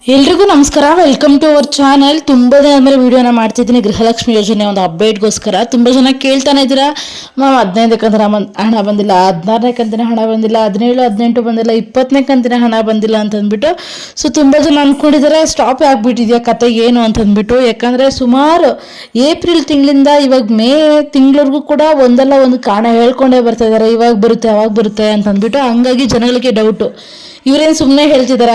ಎಲ್ರಿಗೂ ನಮಸ್ಕಾರ, welcome to our channel. ತುಂಬ ದಿನ ಆದಮೇಲೆ ವೀಡಿಯೋನ ಮಾಡ್ತಿದ್ದೀನಿ. ಗೃಹಲಕ್ಷ್ಮಿ ಯೋಜನೆ ಒಂದು ಅಪ್ಡೇಟ್ಗೋಸ್ಕರ ತುಂಬ ಜನ ಕೇಳ್ತಾನೆ ಇದ್ದೀರಾ, ಮ್ಯಾಮ್ 15ನೇ ಕಂತಿನ ಹಣ ಬಂದಿಲ್ಲ, 16ನೇ ಕಂತಿನ ಹಣ ಬಂದಿಲ್ಲ, 17, 18 ಬಂದಿಲ್ಲ, 20ನೇ ಕಂತಿನ ಹಣ ಬಂದಿಲ್ಲ ಅಂತಂದ್ಬಿಟ್ಟು. ಸೊ ತುಂಬ ಜನ ಅಂದ್ಕೊಂಡಿದ್ದಾರೆ ಸ್ಟಾಪ್ ಆಗಿಬಿಟ್ಟಿದೆಯಾ ಕತೆ ಏನು ಅಂತಂದ್ಬಿಟ್ಟು. ಯಾಕಂದರೆ ಸುಮಾರು ಏಪ್ರಿಲ್ ತಿಂಗಳಿಂದ ಇವಾಗ ಮೇ ತಿಂಗಳವರೆಗೂ ಕೂಡ ಒಂದಲ್ಲ ಒಂದು ಕಾರಣ ಹೇಳ್ಕೊಂಡೇ ಬರ್ತಾ ಇದ್ದಾರೆ, ಇವಾಗ ಬರುತ್ತೆ ಅವಾಗ ಬರುತ್ತೆ ಅಂತಂದ್ಬಿಟ್ಟು. ಹಂಗಾಗಿ ಜನಗಳಿಗೆ ಡೌಟು, ಇವರೇನು ಸುಮ್ಮನೆ ಹೇಳ್ತಿದಾರ,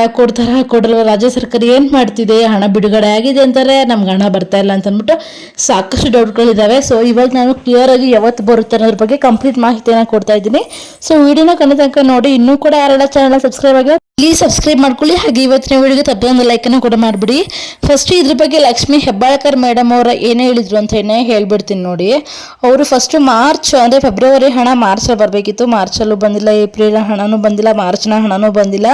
ಕೊಡಲ್ವ, ರಾಜ್ಯ ಸರ್ಕಾರ ಏನು ಮಾಡ್ತಿದೆ, ಹಣ ಬಿಡುಗಡೆ ಆಗಿದೆ ಅಂತಾರೆ, ನಮ್ಗೆ ಹಣ ಬರ್ತಾ ಇಲ್ಲ ಅಂತ ಅಂದ್ಬಿಟ್ಟು ಸಾಕಷ್ಟು ಡೌಟ್ಗಳಿದ್ದಾವೆ. ಸೊ ಇವಾಗ ನಾನು ಕ್ಲಿಯರ್ ಆಗಿ ಯಾವತ್ತು ಬರುತ್ತೆ ಅನ್ನೋದ್ರ ಬಗ್ಗೆ ಕಂಪ್ಲೀಟ್ ಮಾಹಿತಿಯನ್ನು ಕೊಡ್ತಾ ಇದ್ದೀನಿ. ಸೊ ವಿಡಿಯೋನ ಕಣ್ಣು ತನಕ ನೋಡಿ. ಇನ್ನೂ ಕೂಡ ಯಾರೆಲ್ಲ ಚಾನಲ್ ಸಬ್ಸ್ಕ್ರೈಬ್ ಆಗಿ ಪ್ಲೀಸ್ ಸಬ್ಸ್ಕ್ರೈಬ್ ಮಾಡ್ಕೊಳ್ಳಿ. ಹಾಗೆ ಇವತ್ತಿನ ವಿಡಿಯೋಗೆ ತಪ್ಪೊಂದು ಲೈಕನ್ನು ಕೂಡ ಮಾಡಿಬಿಡಿ. ಫಸ್ಟ್ ಇದ್ರ ಬಗ್ಗೆ ಲಕ್ಷ್ಮಿ ಹೆಬ್ಬಾಳ್ಕರ್ ಮೇಡಮ್ ಅವರ ಏನು ಹೇಳಿದ್ರು ಅಂತ ಹೇಳ್ಬಿಡ್ತೀನಿ ನೋಡಿ. ಅವರು ಫಸ್ಟ್ ಮಾರ್ಚ್ ಅಂದರೆ ಫೆಬ್ರವರಿ ಹಣ ಮಾರ್ಚಲ್ಲಿ ಬರಬೇಕಿತ್ತು, ಮಾರ್ಚಲ್ಲೂ ಬಂದಿಲ್ಲ, ಏಪ್ರಿಲ್ ಹಣನೂ ಬಂದಿಲ್ಲ, ಮಾರ್ಚ್ನ ಹಣನೂ ಬಂದಿಲ್ಲ.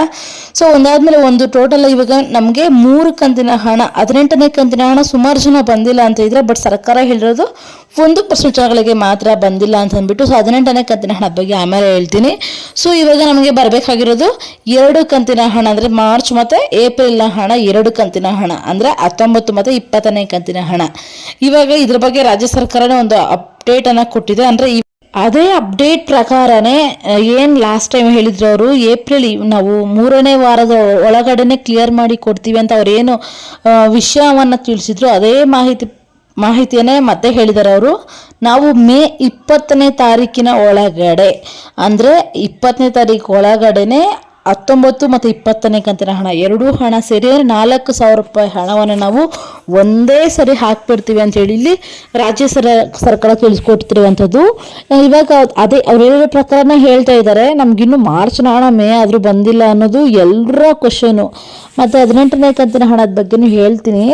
ಸೊ ಒಂದಾದ್ಮೇಲೆ ಒಂದು ಟೋಟಲ್ ಇವಾಗ ನಮಗೆ 3 ಕಂತಿನ ಹಣ, 18ನೇ ಕಂತಿನ ಹಣ ಸುಮಾರು ಜನ ಬಂದಿಲ್ಲ ಅಂತ ಇದ್ರೆ, ಬಟ್ ಸರ್ಕಾರ ಹೇಳಿರೋದು 1% ಜನಗಳಿಗೆ ಮಾತ್ರ ಬಂದಿಲ್ಲ ಅಂತ ಅಂದ್ಬಿಟ್ಟು. ಸೊ 18ನೇ ಕಂತಿನ ಹಣದ ಬಗ್ಗೆ ಆಮೇಲೆ ಹೇಳ್ತೀನಿ. ಸೊ ಇವಾಗ ನಮಗೆ ಬರಬೇಕಾಗಿರೋದು 2 ಕಂತಿನ ಹಣ, ಅಂದರೆ ಮಾರ್ಚ್ ಮತ್ತು ಏಪ್ರಿಲ್ನ ಹಣ, 2 ಕಂತಿನ ಹಣ ಅಂದರೆ 19 ಮತ್ತು 20ನೇ ಕಂತಿನ ಹಣ. ಇವಾಗ ಇದ್ರ ಬಗ್ಗೆ ರಾಜ್ಯ ಸರ್ಕಾರನೇ ಒಂದು ಅಪ್ಡೇಟನ್ನು ಕೊಟ್ಟಿದೆ. ಅಂದರೆ ಅದೇ ಅಪ್ಡೇಟ್ ಪ್ರಕಾರನೇ ಏನು ಲಾಸ್ಟ್ ಟೈಮ್ ಹೇಳಿದ್ರು ಅವರು, ಏಪ್ರಿಲ್ ನಾವು 3ನೇ ವಾರದ ಒಳಗಡೆನೆ ಕ್ಲಿಯರ್ ಮಾಡಿ ಕೊಡ್ತೀವಿ ಅಂತ ಅವ್ರೇನು ವಿಷಯವನ್ನು ತಿಳಿಸಿದ್ರು, ಅದೇ ಮಾಹಿತಿಯನ್ನೇ ಮತ್ತೆ ಹೇಳಿದ್ದಾರೆ ಅವರು. ನಾವು ಮೇ 20ನೇ ತಾರೀಕಿನ ಒಳಗಡೆ, ಅಂದರೆ 20ನೇ ತಾರೀಕು ಒಳಗಡೆನೆ 19 ಮತ್ತು 20ನೇ ಕಂತಿನ ಹಣ, 2 ಹಣ ಸೇರಿ 4,000 ರೂಪಾಯಿ ಹಣವನ್ನು ನಾವು ಒಂದೇ ಸರಿ ಹಾಕ್ಬಿಡ್ತೀವಿ ಅಂತೇಳಿ ಇಲ್ಲಿ ರಾಜ್ಯ ಸರ್ಕಾರ ತಿಳಿಸ್ಕೊಡ್ತಿರುವಂಥದ್ದು. ಇವಾಗ ಅದೇ ಅವ್ರು ಹೇಳಿರೋ ಪ್ರಕಾರನೇ ಹೇಳ್ತಾ ಇದ್ದಾರೆ. ನಮಗಿನ್ನು ಮಾರ್ಚ್ನ ಹಣ ಮೇ ಆದರೂ ಬಂದಿಲ್ಲ ಅನ್ನೋದು ಎಲ್ಲರ ಕ್ವಶನು. ಮತ್ತು 18ನೇ ಕಂತಿನ ಹಣದ ಬಗ್ಗೆನೂ ಹೇಳ್ತೀನಿ.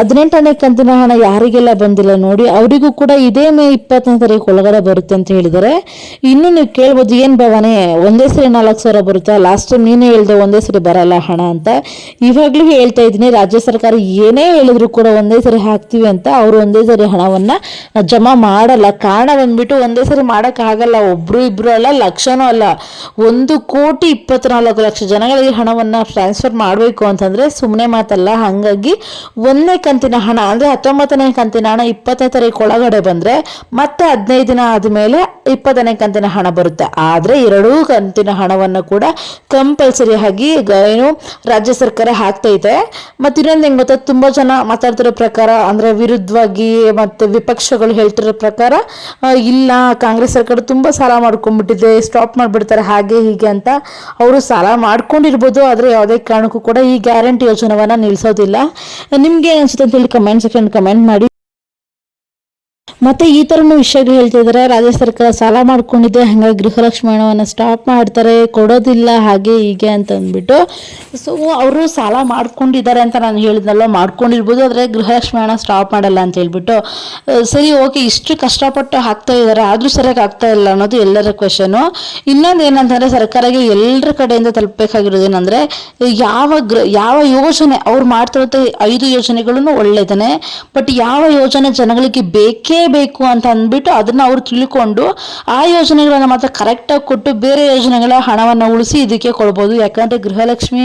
18ನೇ ಕಂತಿನ ಹಣ ಯಾರಿಗೆಲ್ಲ ಬಂದಿಲ್ಲ ನೋಡಿ, ಅವರಿಗೂ ಕೂಡ ಇದೇ ಮೇ 20ನೇ ತಾರೀಕು ಒಳಗಡೆ ಬರುತ್ತೆ ಅಂತ ಹೇಳಿದ್ದಾರೆ. ಇನ್ನು ನೀವು ಕೇಳ್ಬೋದು, ಏನು ಭವಾನಿ ಒಂದೇ ಸರಿ 4,000 ಬರುತ್ತಾ, ಲಾಸ್ಟ್ ಟೈಮ್ ನೀನೇ ಹೇಳಿದೆ ಒಂದೇ ಸರಿ ಬರಲ್ಲ ಹಣ ಅಂತ. ಇವಾಗಲೂ ಹೇಳ್ತಾ ಇದ್ದೀನಿ, ರಾಜ್ಯ ಸರ್ಕಾರ ಏನೇ ಹೇಳಿದ್ರು ಕೂಡ ಒಂದೇ ಸರಿ ಹಾಕ್ತೀವಿ ಅಂತ, ಅವರು ಒಂದೇ ಸರಿ ಹಣವನ್ನು ಜಮಾ ಮಾಡಲ್ಲ. ಕಾರಣ ಬಂದ್ಬಿಟ್ಟು ಒಂದೇ ಸರಿ ಮಾಡೋಕ್ಕಾಗಲ್ಲ, ಒಬ್ರು ಇಬ್ರು ಅಲ್ಲ, ಲಕ್ಷನೂ ಅಲ್ಲ, 1,24,00,000 ಜನಗಳಿಗೆ ಹಣವನ್ನು ಟ್ರಾನ್ಸ್ಫರ್ ಮಾಡಬೇಕು ಅಂತಂದರೆ ಸುಮ್ಮನೆ ಮಾತಲ್ಲ. ಹಾಗಾಗಿ 1ನೇ ಕಂತಿನ ಹಣ ಅಂದರೆ 19ನೇ ಕಂತಿನ ಹಣ 20ನೇ ತಾರೀಕು ಒಳಗಡೆ ಬಂದರೆ ಮತ್ತೆ 15 ದಿನ ಆದಮೇಲೆ 20ನೇ ಕಂತಿನ ಹಣ ಬರುತ್ತೆ. ಆದರೆ 2 ಕಂತಿನ ಹಣವನ್ನು ಕೂಡ ಕಂಪಲ್ಸರಿ ಆಗಿ ಏನು ರಾಜ್ಯ ಸರ್ಕಾರ ಹಾಕ್ತೈತೆ. ಮತ್ತು ಇನ್ನೊಂದು ಹೆಂಗೆ ಗೊತ್ತಾ, ತುಂಬ ಜನ ಮಾತಾಡ್ತಿರೋ ಪ್ರಕಾರ, ಅಂದರೆ ವಿರುದ್ಧವಾಗಿ ಮತ್ತು ವಿಪಕ್ಷಗಳು ಹೇಳ್ತಿರೋ ಪ್ರಕಾರ, ಇಲ್ಲ ಕಾಂಗ್ರೆಸ್ ಸರ್ಕಾರ ತುಂಬ ಸಾಲ ಮಾಡ್ಕೊಂಡ್ಬಿಟ್ಟಿದೆ, ಸ್ಟಾಪ್ ಮಾಡಿಬಿಡ್ತಾರೆ ಹಾಗೆ ಹೀಗೆ ಅಂತ. ಅವರು ಸಾಲ ಮಾಡ್ಕೊಂಡಿರ್ಬೋದು, ಆದರೆ ಯಾವುದೇ ಕಾರಣಕ್ಕೂ ಕೂಡ ಈ ಗ್ಯಾರಂಟಿ ಯೋಜನೆಯನ್ನು ನಿಲ್ಲಿಸೋದಿಲ್ಲ. ನಿಮ್ಗೆ ಏನು ಅನ್ಸುತ್ತೆ ಅಂತೇಳಿ ಕಮೆಂಟ್ ಸೆಕ್ಷನ್ ಕಮೆಂಟ್ ಮಾಡಿ. ಮತ್ತು ಈ ಥರನೂ ವಿಷಯಗಳು ಹೇಳ್ತಿದ್ದಾರೆ, ರಾಜ್ಯ ಸರ್ಕಾರ ಸಾಲ ಮಾಡ್ಕೊಂಡಿದೆ, ಹಾಗಾಗಿ ಗೃಹಲಕ್ಷ್ಮಿ ಹಣವನ್ನು ಸ್ಟಾಪ್ ಮಾಡ್ತಾರೆ, ಕೊಡೋದಿಲ್ಲ ಹಾಗೆ ಹೀಗೆ ಅಂತ ಅಂದ್ಬಿಟ್ಟು. ಸೊ ಅವರು ಸಾಲ ಮಾಡ್ಕೊಂಡಿದ್ದಾರೆ ಅಂತ ನಾನು ಹೇಳಿದ್ನಲ್ಲ, ಮಾಡ್ಕೊಂಡಿರ್ಬೋದು, ಆದರೆ ಗೃಹಲಕ್ಷ್ಮಿ ಹಣ ಸ್ಟಾಪ್ ಮಾಡಲ್ಲ ಅಂತ ಹೇಳ್ಬಿಟ್ಟು. ಸರಿ ಓಕೆ, ಇಷ್ಟು ಕಷ್ಟಪಟ್ಟು ಹಾಕ್ತಾ ಇದ್ದಾರೆ, ಆದರೂ ಸರಿಯಾಗಿ ಆಗ್ತಾ ಇಲ್ಲ ಅನ್ನೋದು ಎಲ್ಲರ ಕ್ವೆಶನು. ಇನ್ನೊಂದು ಏನಂತಂದರೆ, ಸರ್ಕಾರಕ್ಕೆ ಎಲ್ಲರ ಕಡೆಯಿಂದ ತಲುಪಬೇಕಾಗಿರೋದು ಏನಂದರೆ, ಯಾವ ಯೋಜನೆ ಅವ್ರು ಮಾಡ್ತಿರೋ 5 ಯೋಜನೆಗಳನ್ನು ಒಳ್ಳೆಯದೇ, ಬಟ್ ಯಾವ ಯೋಜನೆ ಜನಗಳಿಗೆ ಬೇಕೇ ಬೇಕು ಅಂತ ಅಂದ್ಬಿಟ್ಟು ಅದನ್ನ ಅವರು ತಿಳ್ಕೊಂಡು ಆ ಯೋಜನೆಗಳನ್ನ ಮಾತ್ರ ಕರೆಕ್ಟಾಗಿ ಕೊಟ್ಟು ಬೇರೆ ಯೋಜನೆಗಳ ಹಣವನ್ನು ಉಳಿಸಿ ಇದಕ್ಕೆ ಕೊಡ್ಬೋದು. ಯಾಕಂದರೆ ಗೃಹಲಕ್ಷ್ಮಿ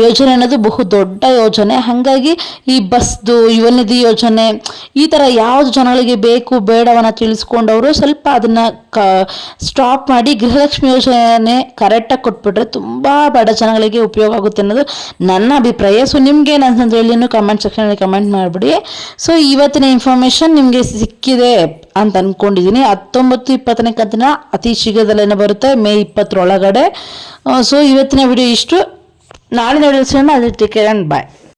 ಯೋಜನೆ ಅನ್ನೋದು ಬಹು ದೊಡ್ಡ ಯೋಜನೆ. ಹಾಗಾಗಿ ಈ ಬಸ್ದು, ಯುವ ನಿಧಿ ಯೋಜನೆ, ಈ ಥರ ಯಾವುದು ಜನಗಳಿಗೆ ಬೇಕು ಬೇಡವನ್ನು ತಿಳಿಸ್ಕೊಂಡವರು ಸ್ವಲ್ಪ ಅದನ್ನು ಸ್ಟಾಪ್ ಮಾಡಿ ಗೃಹಲಕ್ಷ್ಮಿ ಯೋಜನೆ ಕರೆಕ್ಟಾಗಿ ಕೊಟ್ಬಿಟ್ರೆ ತುಂಬ ಬಡ ಜನಗಳಿಗೆ ಉಪಯೋಗ ಆಗುತ್ತೆ ಅನ್ನೋದು ನನ್ನ ಅಭಿಪ್ರಾಯ. ಸೊ ನಿಮ್ಗೆ ಏನಂತ ಹೇಳಿ ಕಮೆಂಟ್ ಸೆಕ್ಷನಲ್ಲಿ ಕಮೆಂಟ್ ಮಾಡಿಬಿಡಿ. ಸೊ ಇವತ್ತಿನ ಇನ್ಫಾರ್ಮೇಷನ್ ನಿಮಗೆ ಸಿಕ್ಕಿದೆ ಅಂತ ಅನ್ಕೊಂಡಿದ್ದೀನಿ. 19, 20ನೇ ಕಂತಿನ ಅತಿ ಶೀಘ್ರದಲ್ಲೇನೆ ಬರುತ್ತೆ, ಮೇ 20 ಒಳಗಡೆ. ಸೊ ಇವತ್ತಿನ ವಿಡಿಯೋ ಇಷ್ಟು. ನಾಳೆ ನೋಡಿ, ಅದೇ ಟೇಕ್ ಕೇರ್ ಅಂಡ್ ಬಾಯ್.